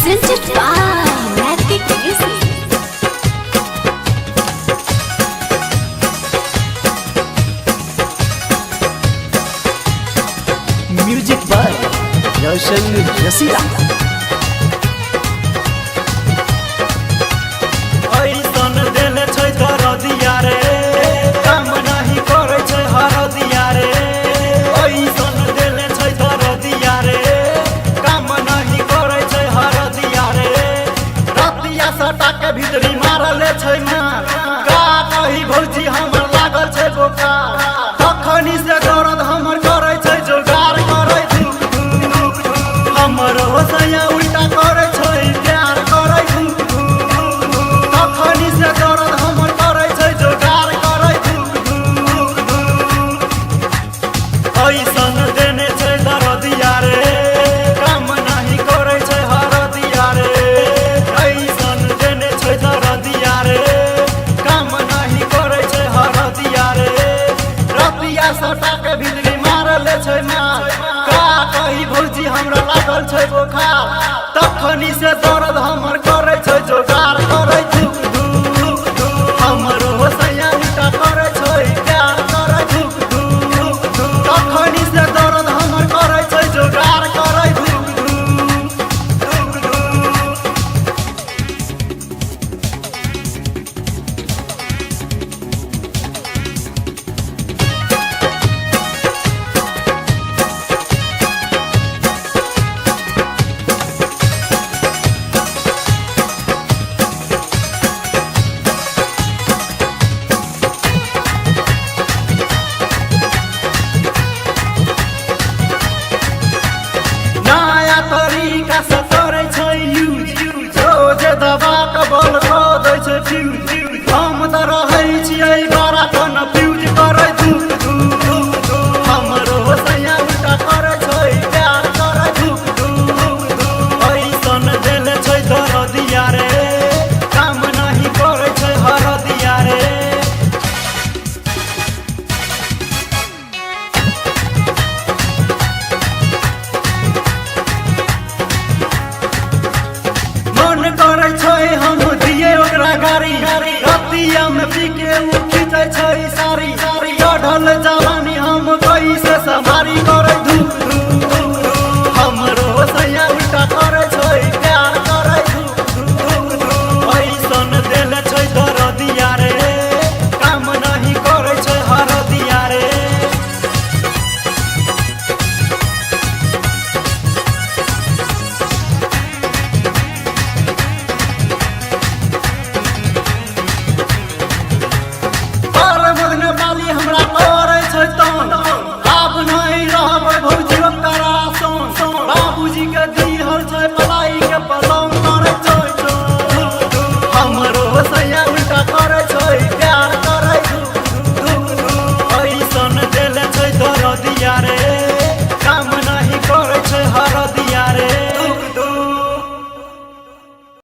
presented by Matic Music. Music by Roshan Rasida. ऐसन देले छै दरदिया रे, काम नहीं करे छै हरदिया रे। ऐसन देले छै दरदिया रे, काम नहीं करे छै हरदिया रे। रतिया सटा के भीतरी मारले छै मार, का कही भौजी हमर लागल छै बोकार। तखनी से दर्द हमर करे छै जोगार करे धुक धुक। हमर होसैया उल्टा करे छै प्यार करे धुक धुक। तखनी से दर्द हमर करे छै जोगार करे धुक धुक। ऐसन देने छै दरदिया रे, काम नहीं करे छै हरदिया रे। ऐसन देने छै दरदिया रे, काम नहीं करे छै हरदिया रे। रतिया सटा के बिजली मारले छै मार, का कही भौजी हमरा लागल छै बोखार। तखनी से दर्द हमर